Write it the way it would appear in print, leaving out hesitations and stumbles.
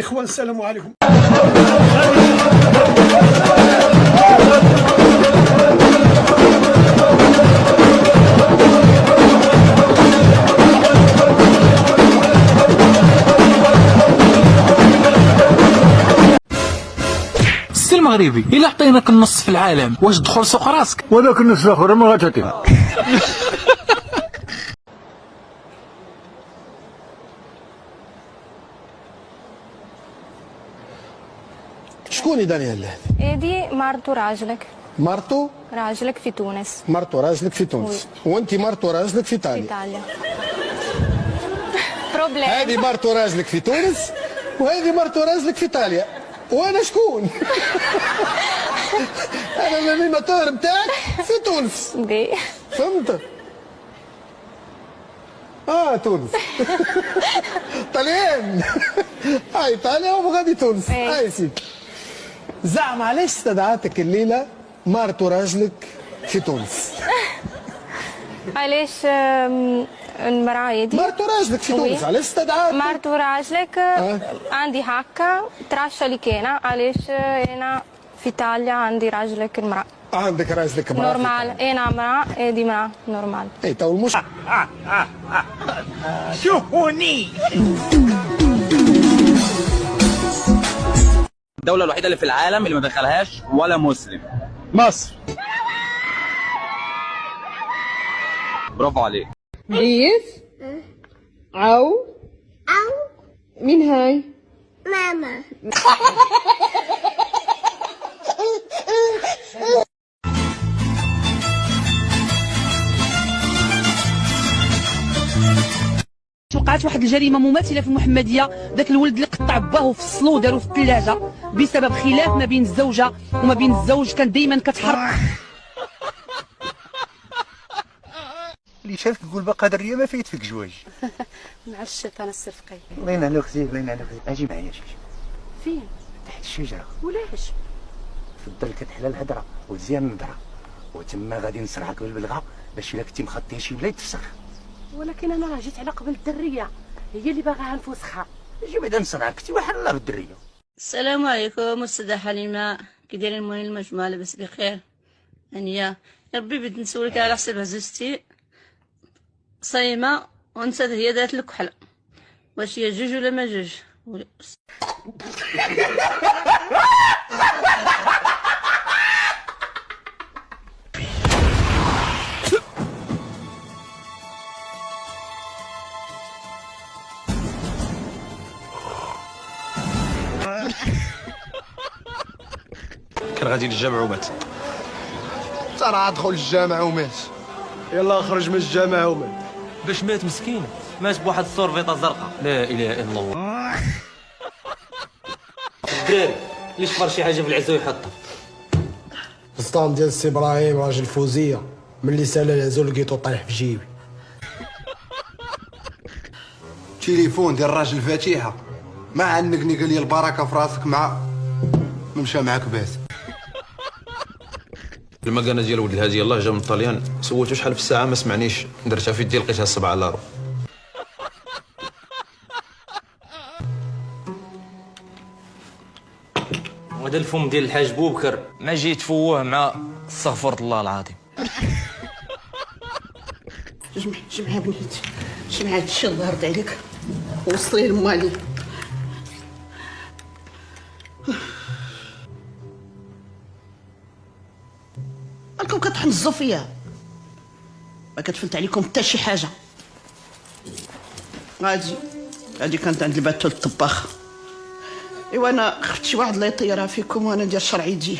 إخوان السلام عليكم. السي المغربي إلا عطيناك النص في العالم واش تدخل سوق راسك؟ وذاك النص الاخر ما غاتعطينا. شكون دانيال؟ هذه مرتو راجلك. مرتو راجلك في تونس. مرتو راجلك في تونس، وانت مرتو راجلك في في ايطاليا. ايطاليا. بروبليم. هذه مرتو راجلك في تونس وهذه مرتو راجلك في ايطاليا. وانا شكون؟ انا الانيماتور نتاعك في تونس. دي فهمت؟ تونس. طليان. ايطاليا وغادي تونس. إيه. سيدي. زعما علاش استدعاتك الليله مرتو راجلك في تونس؟ علاش المرأة هذه مرتو راجلك في تونس وي. علاش استدعاتك؟ مرتو راجلك عندي هكا ترشا لي كاينة علاش انا في ايطاليا عندي راجلك المرأة عندك راجلك مرأة نورمال. انا امرأة هذه امرأة نورمال. اي تو المش الدولة الوحيدة اللي في العالم اللي ما دخلهاش ولا مسلم. مصر. برافو عليك. عيف أو مين هاي؟ ماما. وقعت واحد الجريمه مماثله في المحمديه، ذاك الولد اللي قطع باه وفصلوه وداروه في الثلاجه بسبب خلاف ما بين الزوجه وما بين الزوج، كان دائما كتحرق. اللي شافك يقول باقا دريه ما فايت فيك جواج. مع الشيطان الصفقي. الله ينعل اختي، الله ينعل اختي. اجي معايا شي فين؟ تحت الشجره. ولاش؟ في الظل كتحلى الهضره وتزيان النظره، وتما غادي نصرعك بالبلغه باش الا كنتي مخطيه شي بلا يتفسخ. ولكن انا راه جيت على قبل الدريه، هي اللي باغاها نفوسخها. اجي بعدا نصرعك كنتي واحد الله بالدريه. السلام عليكم استاذه حليمه، كي دايرين المهم المجموعه لاباس بخير؟ هانيه يا ربي بغيت نسولك على حساب عزوزتي صايمه ونسات هي دارت الكحله، واش هي جوج ولا ما جوج؟ كان غادي للجامع ومات. ترى ادخل الجامع ومات. يلا خرج من الجامع ومات. باش مات مسكين؟ مات بواحد السورفيطه زرقاء. لا اله الا الله. الدراري اللي شفر شي حاجه في العزا ويحطها. السطام ديال السي ابراهيم راجل فوزيه، ملي سال العزو لقيتو طايح في جيبي. تليفون ديال الراجل فاتيحه، ما عنقني قال لي البركه في راسك مع مشى معاك باس. المكانه ديال ولد الهادي الله جا من الطليان، سولتو شحال في الساعه ما سمعنيش، درتها في يدي لقيتها 7 لارو. وهذا الفم ديال الحاج بوبكر ما جيت فوه مع استغفر الله العظيم. جمع بنيتي، جمع هادشي الله يرضي عليك وصلي لمالي. راكم كتحنزوا فيا، ما كتفلت عليكم حتى شي حاجه. هادي كانت عند الباتول الطباخ. ايوا انا خفت شي واحد لا يطيرها فيكم وانا ندير شرعي يجي.